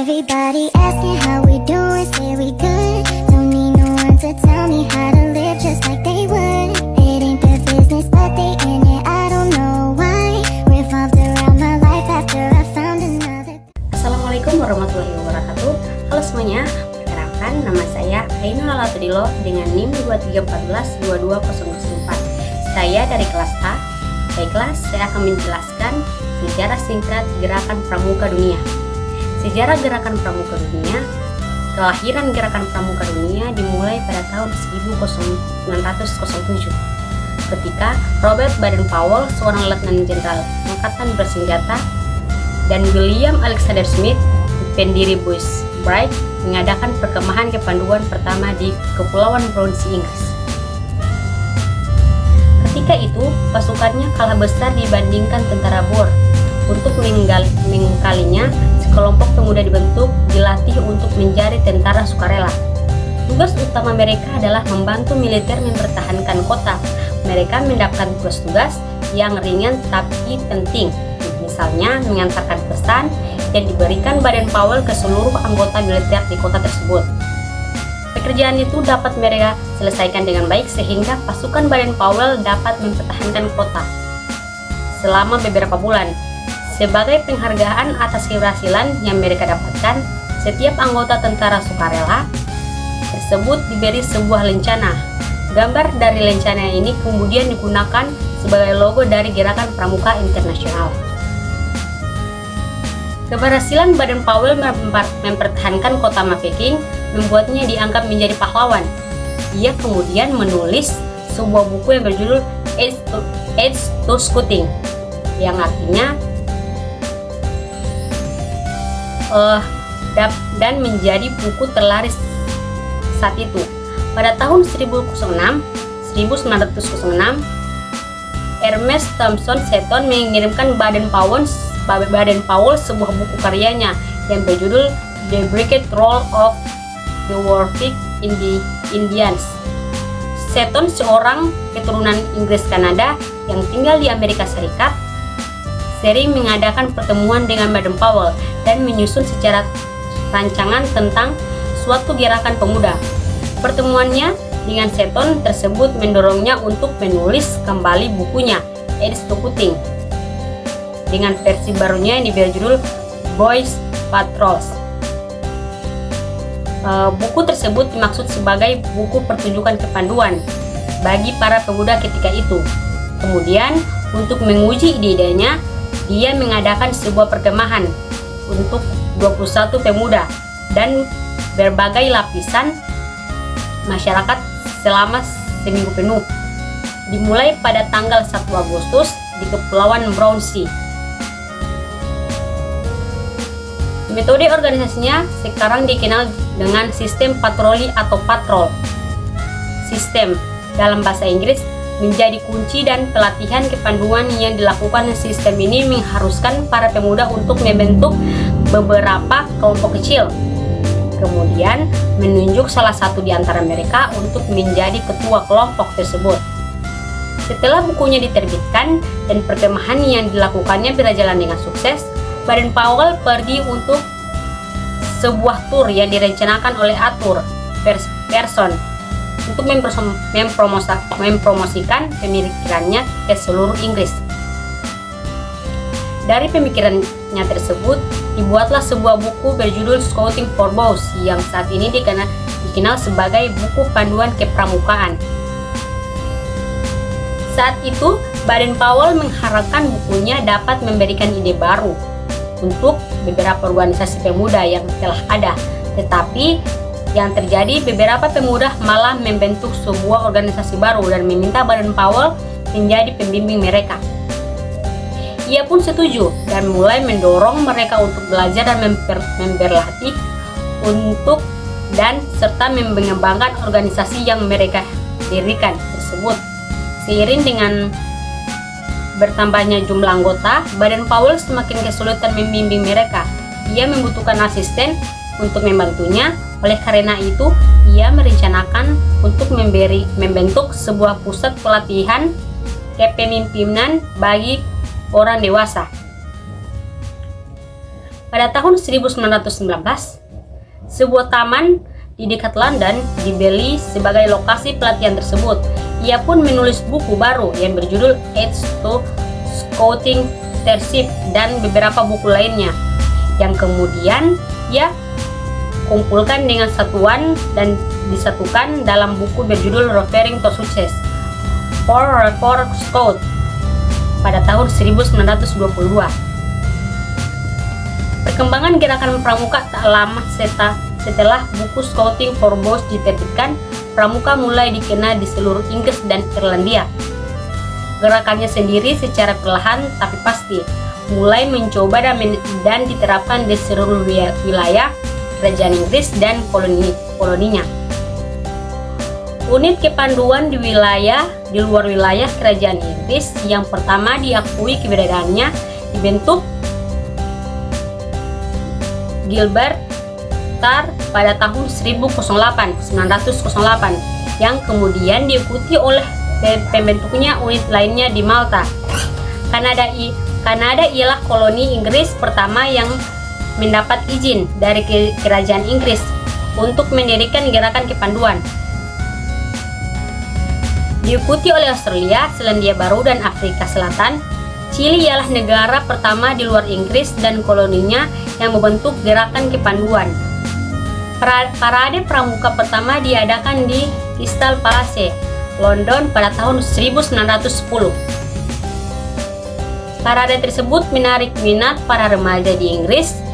Everybody asking how we doing, say we good. Don't need no one to tell me how to live just like they would. It ain't their business, but they in it, I don't know why. Revolved around my life after I found another. Assalamualaikum warahmatullahi wabarakatuh. Halo semuanya, perkenalkan nama saya Ainul Alatudilo dengan NIM 2314-22004. Saya dari kelas A. Baiklah, saya akan menjelaskan sejarah singkat Gerakan Pramuka Dunia. Sejarah Gerakan Pramuka Dunia. Kelahiran Gerakan Pramuka Dunia dimulai pada tahun 1907 ketika Robert Baden-Powell, seorang letnan jenderal angkatan bersenjata, dan William Alexander Smith, pendiri Bush Brigade, mengadakan perkemahan kepanduan pertama di Kepulauan Brownsea, Inggris. Ketika itu, pasukannya kalah besar dibandingkan tentara Boer. Untuk mengingkalinya, sekelompok pemuda dibentuk, dilatih untuk menjadi tentara sukarela. Tugas utama mereka adalah membantu militer mempertahankan kota. Mereka mendapatkan tugas-tugas yang ringan tapi penting, misalnya mengantarkan pesan yang diberikan Baden-Powell ke seluruh anggota militer di kota tersebut. Pekerjaan itu dapat mereka selesaikan dengan baik sehingga pasukan Baden-Powell dapat mempertahankan kota selama beberapa bulan. Sebagai penghargaan atas keberhasilan yang mereka dapatkan, setiap anggota tentara sukarela tersebut diberi sebuah lencana. Gambar dari lencana ini kemudian digunakan sebagai logo dari Gerakan Pramuka Internasional. Keberhasilan Baden-Powell mempertahankan kota Mafeking membuatnya dianggap menjadi pahlawan. Ia kemudian menulis sebuah buku yang berjudul Ode to Scouting, yang artinya dan menjadi buku terlaris saat itu. Pada tahun 1906, Ernest Thompson Seton mengirimkan Baden-Powell sebuah buku karyanya yang berjudul The Brigade Roll of the Warwick Indians. Seton, seorang keturunan Inggris Kanada yang tinggal di Amerika Serikat, sering mengadakan pertemuan dengan Baden-Powell dan menyusun secara rancangan tentang suatu gerakan pemuda. Pertemuannya dengan Seton tersebut mendorongnya untuk menulis kembali bukunya Ode to Scouting dengan versi barunya yang diberi judul Boys Patrols. Buku tersebut dimaksud sebagai buku pertunjukan kepanduan bagi para pemuda ketika itu. Kemudian, untuk menguji ide-idenya, dia mengadakan sebuah perkemahan untuk 21 pemuda dan berbagai lapisan masyarakat selama seminggu penuh, dimulai pada tanggal 1 Agustus di Kepulauan Brownsea. Metode organisasinya sekarang dikenal dengan sistem patroli atau patrol. Sistem dalam bahasa Inggris menjadi kunci dan pelatihan kepanduan yang dilakukan sistem ini mengharuskan para pemuda untuk membentuk beberapa kelompok kecil. Kemudian menunjuk salah satu di antara mereka untuk menjadi ketua kelompok tersebut. Setelah bukunya diterbitkan dan perkemahan yang dilakukannya berjalan dengan sukses, Baden-Powell pergi untuk sebuah tur yang direncanakan oleh Arthur Persson untuk mempromosikan pemikirannya ke seluruh Inggris. Dari pemikirannya tersebut, dibuatlah sebuah buku berjudul Scouting for Boys yang saat ini dikenal sebagai buku panduan kepramukaan. Saat itu, Baden-Powell mengharapkan bukunya dapat memberikan ide baru untuk beberapa organisasi pemuda yang telah ada, tetapi yang terjadi beberapa pemuda malah membentuk sebuah organisasi baru dan meminta Baden-Powell menjadi pembimbing mereka. Ia pun setuju dan mulai mendorong mereka untuk belajar dan berlatih untuk dan serta mengembangkan organisasi yang mereka dirikan tersebut. Seiring dengan bertambahnya jumlah anggota, Baden-Powell semakin kesulitan membimbing mereka. Ia membutuhkan asisten untuk membantunya. Oleh karena itu, ia merencanakan untuk membentuk sebuah pusat pelatihan kepemimpinan bagi orang dewasa. Pada tahun 1919, sebuah taman di dekat London dibeli sebagai lokasi pelatihan tersebut. Ia pun menulis buku baru yang berjudul Aids to Scouting Starship dan beberapa buku lainnya, yang kemudian ia kumpulkan dengan satuan dan disatukan dalam buku berjudul Referring to Success for Scout pada tahun 1922. Perkembangan gerakan pramuka tak lama setelah buku Scouting for Boys diterbitkan, pramuka mulai dikenal di seluruh Inggris dan Irlandia. Gerakannya sendiri secara perlahan tapi pasti mulai mencoba dan diterapkan di seluruh wilayah kerajaan Inggris dan koloninya. Unit kepanduan di luar wilayah kerajaan Inggris yang pertama diakui keberadaannya dibentuk Gilbert Tar pada tahun 1908 yang kemudian diikuti oleh pembentuknya unit lainnya di Malta. Kanada ialah koloni Inggris pertama yang mendapat izin dari kerajaan Inggris untuk mendirikan gerakan kepanduan. Diikuti oleh Australia, Selandia Baru, dan Afrika Selatan. Chili ialah negara pertama di luar Inggris dan koloninya yang membentuk gerakan kepanduan. Parade pramuka pertama diadakan di Crystal Palace, London pada tahun 1910. Parade tersebut menarik minat para remaja di Inggris.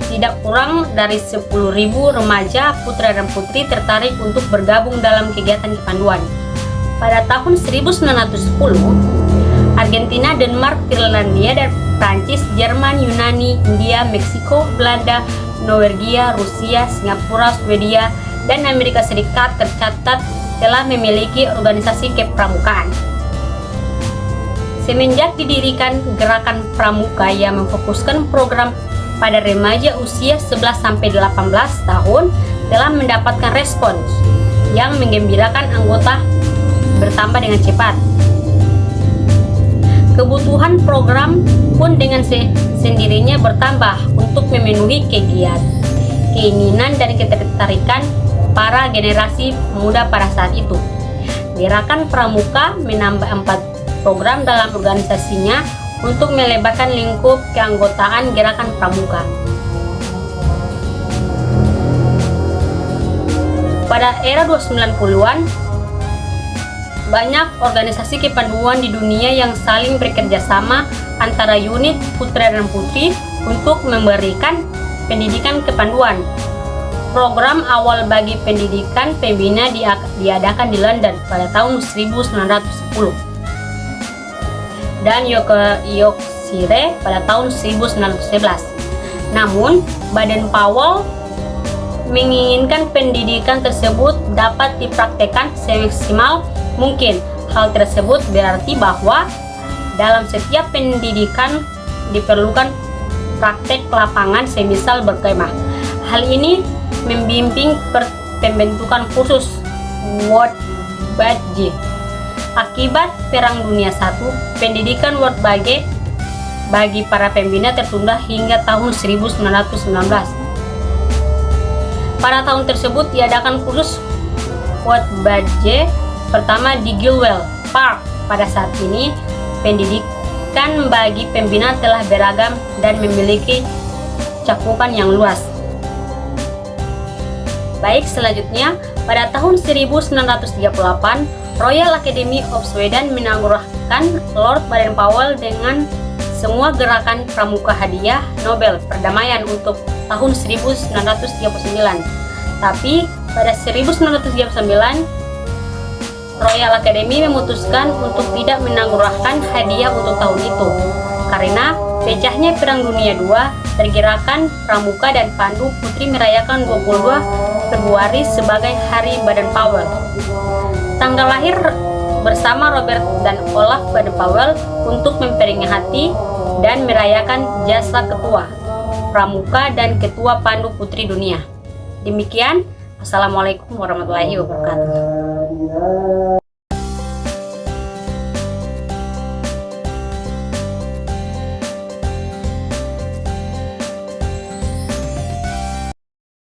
Tidak kurang dari 10.000 remaja putra dan putri tertarik untuk bergabung dalam kegiatan kepanduan. Pada tahun 1910, Argentina, Denmark, Finlandia, dan Prancis, Jerman, Yunani, India, Meksiko, Belanda, Norwegia, Rusia, Singapura, Swedia, dan Amerika Serikat tercatat telah memiliki organisasi kepramukaan. Semenjak didirikan gerakan pramuka yang memfokuskan program pada remaja usia 11-18 tahun telah mendapatkan respons yang menggembirakan, anggota bertambah dengan cepat. Kebutuhan program pun dengan sendirinya bertambah untuk memenuhi keinginan dan ketertarikan para generasi muda pada saat itu. Gerakan Pramuka menambah 4 program dalam organisasinya untuk melebarkan lingkup keanggotaan gerakan pramuka. Pada era 1990-an, banyak organisasi kepanduan di dunia yang saling bekerja sama antara unit putra dan putri untuk memberikan pendidikan kepanduan. Program awal bagi pendidikan pembina diadakan di London pada tahun 1910 dan Yorkshire pada tahun 1911. Namun, Baden Powell menginginkan pendidikan tersebut dapat dipraktekkan semaksimal mungkin. Hal tersebut berarti bahwa dalam setiap pendidikan diperlukan praktek lapangan semisal berkemah. Hal ini membimbing pembentukan khusus World Badge. Akibat Perang Dunia I, pendidikan World Badge bagi para pembina tertunda hingga tahun 1919. Pada tahun tersebut diadakan khusus World Badge pertama di Gilwell Park. Pada saat ini, pendidikan bagi pembina telah beragam dan memiliki cakupan yang luas. Baik, selanjutnya, pada tahun 1938, Royal Academy of Sweden menganugerahkan Lord Baden Powell dengan semua gerakan pramuka hadiah Nobel Perdamaian untuk tahun 1939. Tapi, pada 1939, Royal Academy memutuskan untuk tidak menganugerahkan hadiah untuk tahun itu karena pecahnya Perang Dunia II. Pergerakan pramuka dan pandu putri merayakan 22 Februari sebagai Hari Baden Powell. Tanggal lahir bersama Robert dan Olaf Baden Powell untuk memperingati dan merayakan jasa ketua pramuka dan ketua pandu putri dunia. Demikian, Assalamualaikum warahmatullahi wabarakatuh.